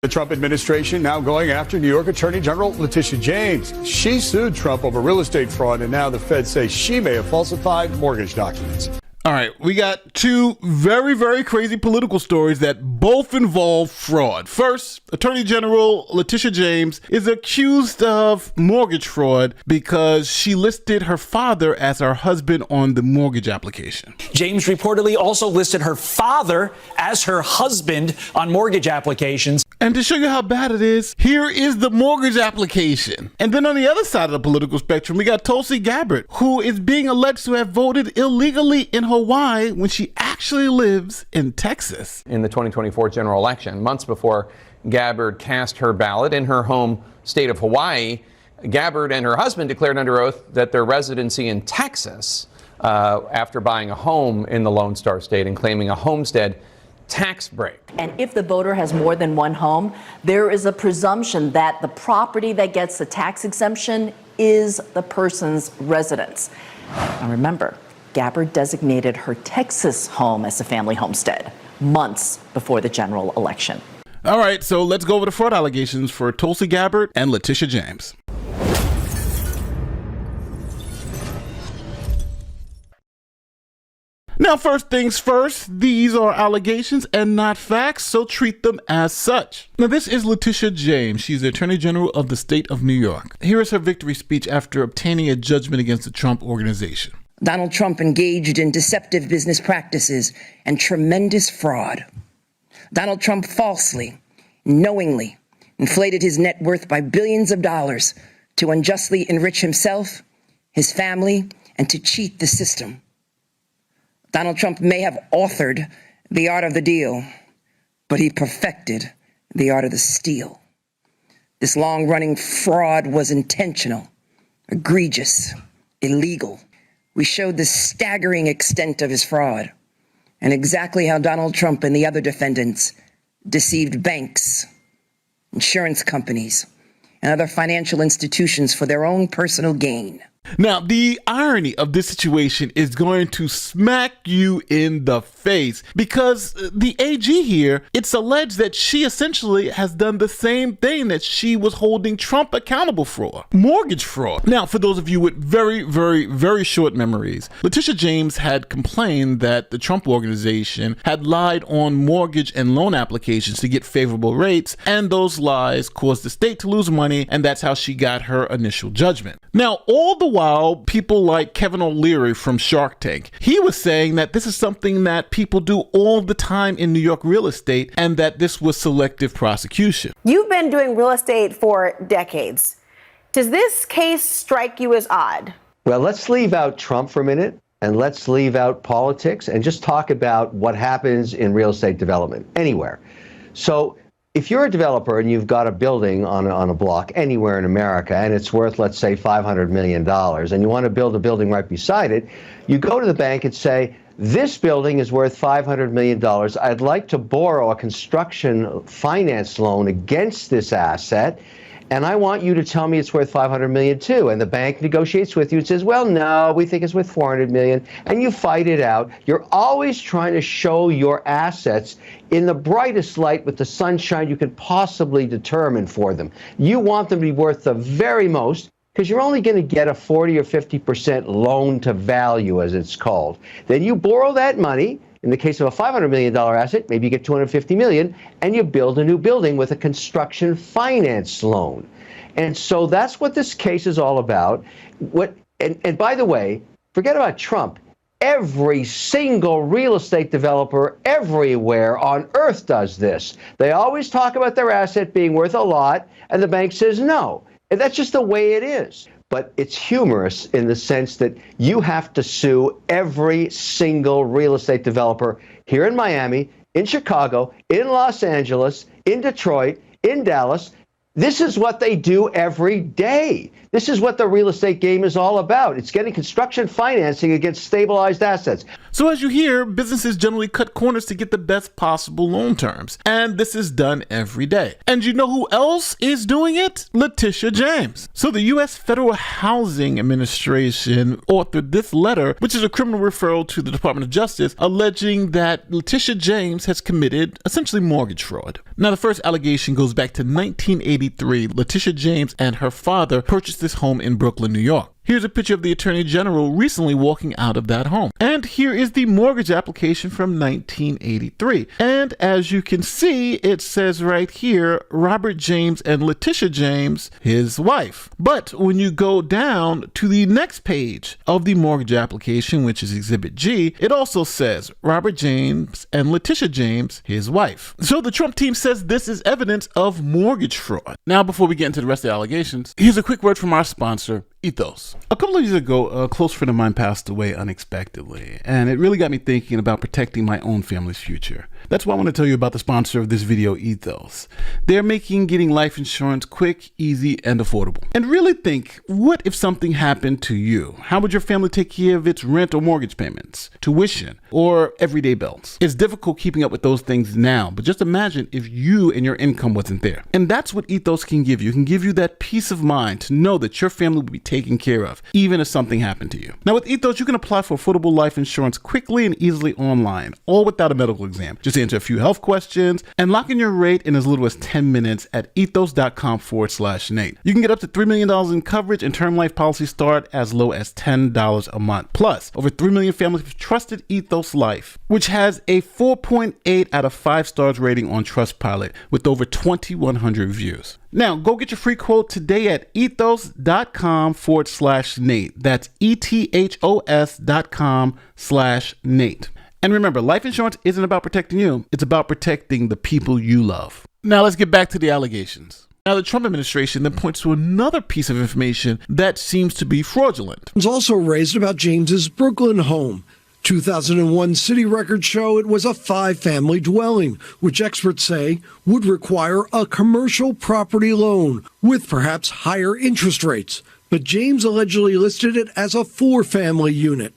The Trump administration now going after New York Attorney General Letitia James. She sued Trump over real estate fraud, and now the feds say she may have falsified mortgage documents. All right, we got two very, very crazy political stories that both involve fraud. First, Attorney General Letitia James is accused of mortgage fraud because she listed her father as her husband on the mortgage application. James reportedly also listed her father as her husband on mortgage applications. And to show you how bad it is, here is the mortgage application. And then on the other side of the political spectrum, we got Tulsi Gabbard, who is being alleged to have voted illegally in Hawaii when she actually lives in Texas. In the 2024 general election, months before Gabbard cast her ballot in her home state of Hawaii, Gabbard and her husband declared under oath that their residency in Texas after buying a home in the Lone Star State and claiming a homestead tax break. And if the voter has more than one home, there is a presumption that the property that gets the tax exemption is the person's residence. Now remember, Gabbard designated her Texas home as a family homestead months before the general election. All right, so let's go over the fraud allegations for Tulsi Gabbard and Letitia James. Now, first things first, these are allegations and not facts, so treat them as such. Now, this is Letitia James. She's the Attorney General of the state of New York. Here is her victory speech after obtaining a judgment against the Trump organization. Donald Trump engaged in deceptive business practices and tremendous fraud. Donald Trump falsely, knowingly inflated his net worth by billions of dollars to unjustly enrich himself, his family, and to cheat the system. Donald Trump may have authored the art of the deal, but he perfected the art of the steal. This long-running fraud was intentional, egregious, illegal. We showed the staggering extent of his fraud and exactly how Donald Trump and the other defendants deceived banks, insurance companies, and other financial institutions for their own personal gain. Now, the irony of this situation is going to smack you in the face because the AG here, it's alleged that she essentially has done the same thing that she was holding Trump accountable for, mortgage fraud. Now, for those of you with very, very, very short memories, Letitia James had complained that the Trump organization had lied on mortgage and loan applications to get favorable rates, and those lies caused the state to lose money, and that's how she got her initial judgment. Now, all the while, people like Kevin O'Leary from Shark Tank, he was saying that this is something that people do all the time in New York real estate and that this was selective prosecution. You've been doing real estate for decades. Does this case strike you as odd? Well, let's leave out Trump for a minute and let's leave out politics and just talk about what happens in real estate development anywhere. So if you're a developer and you've got a building on a block anywhere in America and it's worth, let's say, $500 million, and you want to build a building right beside it, you go to the bank and say, this building is worth $500 million. I'd like to borrow a construction finance loan against this asset, and I want you to tell me it's worth $500 million too. And the bank negotiates with you and says, well, no, we think it's worth $400 million. And you fight it out. You're always trying to show your assets in the brightest light with the sunshine you could possibly determine for them. You want them to be worth the very most because you're only going to get a 40 or 50% loan to value, as it's called. Then you borrow that money. In the case of a $500 million asset, maybe you get $250 million, and you build a new building with a construction finance loan. And so that's what this case is all about. And by the way, forget about Trump. Every single real estate developer everywhere on earth does this. They always talk about their asset being worth a lot, and the bank says no. And that's just the way it is. But it's humorous in the sense that you have to sue every single real estate developer here in Miami, in Chicago, in Los Angeles, in Detroit, in Dallas. This is what they do every day. This is what the real estate game is all about. It's getting construction financing against stabilized assets. So as you hear, businesses generally cut corners to get the best possible loan terms. And this is done every day. And you know who else is doing it? Letitia James. So the U.S. Federal Housing Administration authored this letter, which is a criminal referral to the Department of Justice, alleging that Letitia James has committed essentially mortgage fraud. Now, the first allegation goes back to 1983. Letitia James and her father purchased this home in Brooklyn, New York. Here's a picture of the Attorney General recently walking out of that home. And here is the mortgage application from 1983. And as you can see, it says right here, Robert James and Letitia James, his wife. But when you go down to the next page of the mortgage application, which is Exhibit G, it also says Robert James and Letitia James, his wife. So the Trump team says this is evidence of mortgage fraud. Now, before we get into the rest of the allegations, here's a quick word from our sponsor, Ethos. A couple of years ago, a close friend of mine passed away unexpectedly, and it really got me thinking about protecting my own family's future. That's why I want to tell you about the sponsor of this video, Ethos. They're making getting life insurance quick, easy, and affordable. And really think, what if something happened to you? How would your family take care of its rent or mortgage payments, tuition, or everyday bills? It's difficult keeping up with those things now, but just imagine if you and your income wasn't there. And that's what Ethos can give you. It can give you that peace of mind to know that your family will be taken care of, even if something happened to you. Now with Ethos, you can apply for affordable life insurance quickly and easily online, all without a medical exam. Just answer a few health questions and lock in your rate in as little as 10 minutes at ethos.com/Nate. You can get up to $3 million in coverage, and term life policies start as low as $10 a month. Plus, over 3 million families have trusted Ethos Life, which has a 4.8 out of 5 stars rating on Trustpilot with over 2,100 reviews. Now, go get your free quote today at ethos.com/Nate. That's ethos.com/Nate. And remember, life insurance isn't about protecting you. It's about protecting the people you love. Now, let's get back to the allegations. Now, the Trump administration then points to another piece of information that seems to be fraudulent. It's also raised about James's Brooklyn home. 2001 city records show it was a 5-family dwelling, which experts say would require a commercial property loan with perhaps higher interest rates. But James allegedly listed it as a 4-family unit.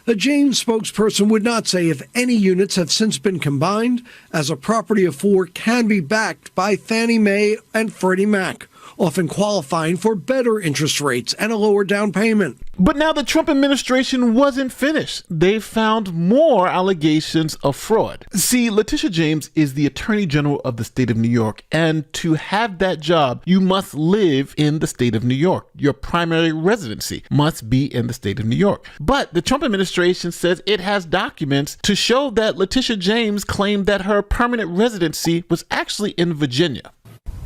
A James spokesperson would not say if any units have since been combined, as a property of 4 can be backed by Fannie Mae and Freddie Mac, often qualifying for better interest rates and a lower down payment. But now the Trump administration wasn't finished. They found more allegations of fraud. See, Letitia James is the Attorney General of the state of New York, and to have that job, you must live in the state of New York. Your primary residency must be in the state of New York. But the Trump administration says it has documents to show that Letitia James claimed that her permanent residency was actually in Virginia.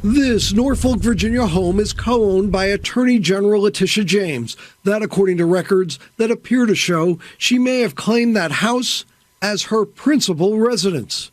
This Norfolk, Virginia home is co-owned by Attorney General Letitia James. That, according to records that appear to show, she may have claimed that house as her principal residence.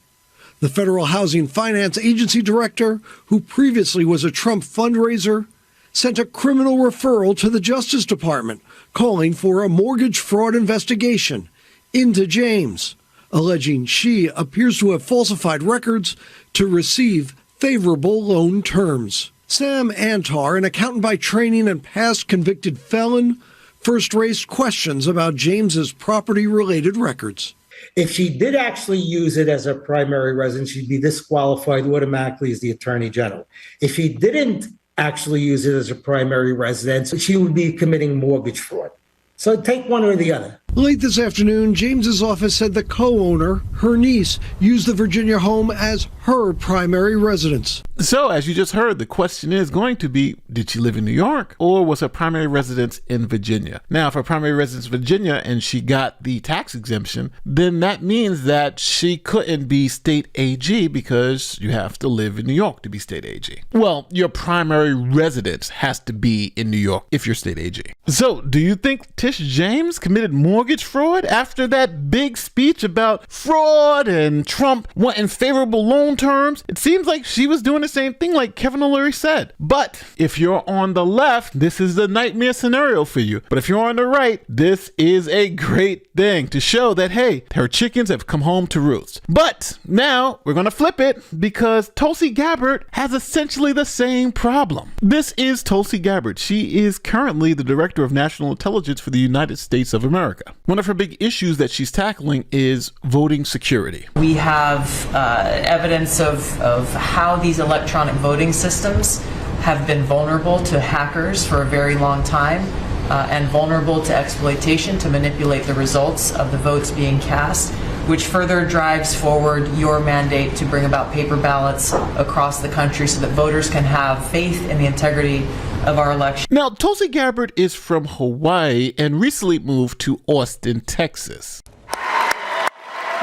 The Federal Housing Finance Agency director, who previously was a Trump fundraiser, sent a criminal referral to the Justice Department calling for a mortgage fraud investigation into James, alleging she appears to have falsified records to receive favorable loan terms. Sam Antar, an accountant by training and past convicted felon, first raised questions about James's property-related records. If she did actually use it as a primary residence, she'd be disqualified automatically as the Attorney General. If she didn't actually use it as a primary residence, she would be committing mortgage fraud. So take one or the other. Late this afternoon, James's office said the co-owner, her niece, used the Virginia home as her primary residence. So, as you just heard, the question is going to be, did she live in New York or was her primary residence in Virginia? Now, if her primary residence is Virginia and she got the tax exemption, then that means that she couldn't be state AG because you have to live in New York to be state AG. Well, your primary residence has to be in New York if you're state AG. So, do you think Letitia James committed mortgage fraud after that big speech about fraud and Trump wanting favorable loan terms? It seems like she was doing the same thing like Kevin O'Leary said. But if you're on the left, this is the nightmare scenario for you. But if you're on the right, this is a great thing to show that, hey, her chickens have come home to roost. But now we're going to flip it because Tulsi Gabbard has essentially the same problem. This is Tulsi Gabbard. She is currently the Director of National Intelligence for the United States of America. One of her big issues that she's tackling is voting security. We have evidence of how these electronic voting systems have been vulnerable to hackers for a very long time and vulnerable to exploitation to manipulate the results of the votes being cast, which further drives forward your mandate to bring about paper ballots across the country so that voters can have faith in the integrity of our election. Now, Tulsi Gabbard is from Hawaii and recently moved to Austin, Texas.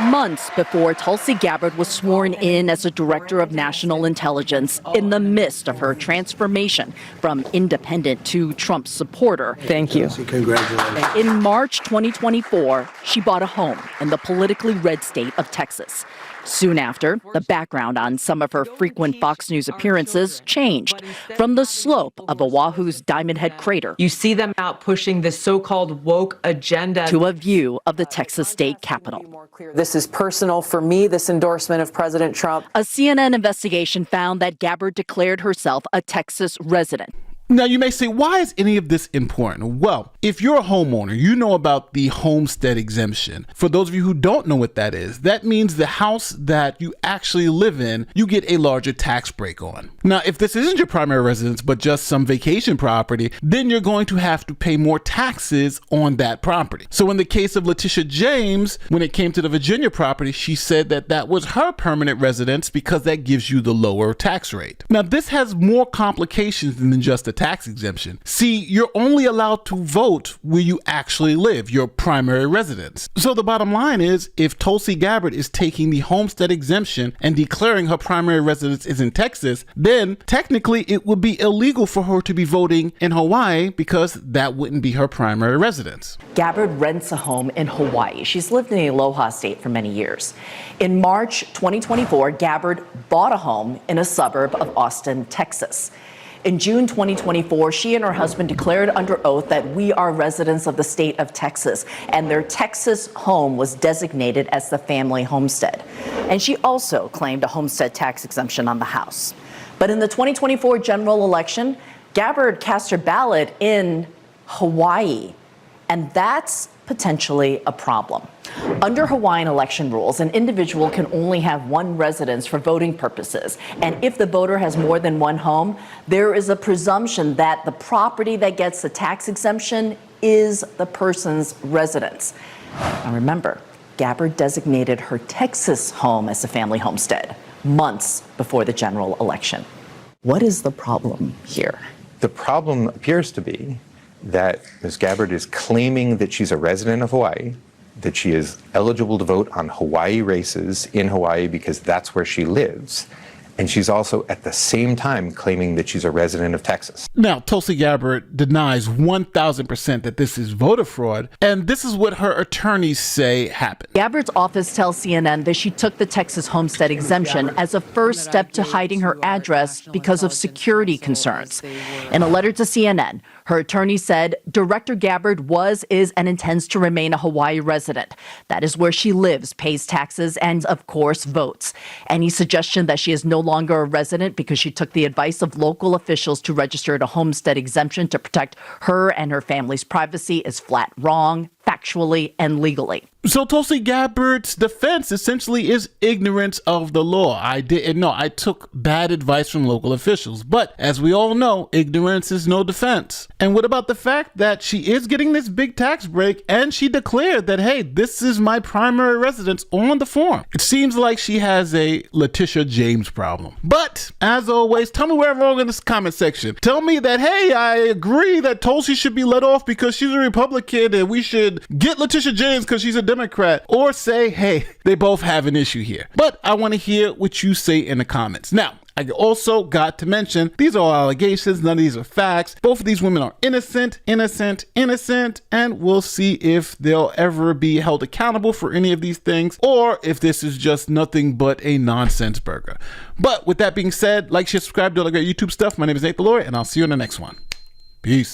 Months before Tulsi Gabbard was sworn in as a Director of National Intelligence in the midst of her transformation from independent to Trump supporter. Thank you. Congratulations. In March 2024, she bought a home in the politically red state of Texas. Soon after, the background on some of her frequent Fox News appearances changed from the slope of Oahu's Diamond Head crater. You see them out pushing this so-called woke agenda To a view of the Texas state capitol. This is personal for me, this endorsement of President Trump. A CNN investigation found that Gabbard declared herself a Texas resident. Now, you may say, why is any of this important? Well, if you're a homeowner, you know about the homestead exemption. For those of you who don't know what that is, that means the house that you actually live in, you get a larger tax break on. Now, if this isn't your primary residence, but just some vacation property, then you're going to have to pay more taxes on that property. So in the case of Letitia James, when it came to the Virginia property, she said that that was her permanent residence because that gives you the lower tax rate. Now, this has more complications than just a tax exemption. See, you're only allowed to vote where you actually live, your primary residence. So the bottom line is, if Tulsi Gabbard is taking the homestead exemption and declaring her primary residence is in Texas, then technically it would be illegal for her to be voting in Hawaii because that wouldn't be her primary residence. Gabbard rents a home in Hawaii. She's lived in the Aloha State for many years. In March 2024, Gabbard bought a home in a suburb of Austin, Texas. In June 2024, she and her husband declared under oath that we are residents of the state of Texas, and their Texas home was designated as the family homestead. And she also claimed a homestead tax exemption on the house. But in the 2024 general election, Gabbard cast her ballot in Hawaii, and that's potentially a problem. Under Hawaiian election rules, an individual can only have one residence for voting purposes. And if the voter has more than one home, there is a presumption that the property that gets the tax exemption is the person's residence. Now remember, Gabbard designated her Texas home as a family homestead months before the general election. What is the problem here? The problem appears to be that Ms. Gabbard is claiming that she's a resident of Hawaii, that she is eligible to vote on Hawaii races in Hawaii because that's where she lives. And she's also at the same time claiming that she's a resident of Texas. Now, Tulsi Gabbard denies 1,000% that this is voter fraud, and this is what her attorneys say happened. Gabbard's office tells CNN that she took the Texas homestead exemption as a first step to hiding her address because of security concerns. In a letter to CNN, her attorney said Director Gabbard was, is, and intends to remain a Hawaii resident. That is where she lives, pays taxes, and, of course, votes. Any suggestion that she is no longer a resident because she took the advice of local officials to register a homestead exemption to protect her and her family's privacy is flat wrong, factually and legally. So Tulsi Gabbard's defense essentially is ignorance of the law. I didn't know. I took bad advice from local officials. But as we all know, ignorance is no defense. And what about the fact that she is getting this big tax break and she declared that, hey, this is my primary residence on the form? It seems like she has a Letitia James problem. But as always, tell me where I'm wrong in this comment section. Tell me that, hey, I agree that Tulsi should be let off because she's a Republican and we should get Letitia James because she's a Democrat, or say, hey, they both have an issue here. But I want to hear what you say in the comments. Now, I also got to mention, these are all allegations, none of these are facts. Both of these women are innocent, and we'll see if they'll ever be held accountable for any of these things, or if this is just nothing but a nonsense burger. But with that being said, like, share, subscribe, do all the great YouTube stuff. My name is Nate the Lawyer, and I'll see you in the next one. Peace.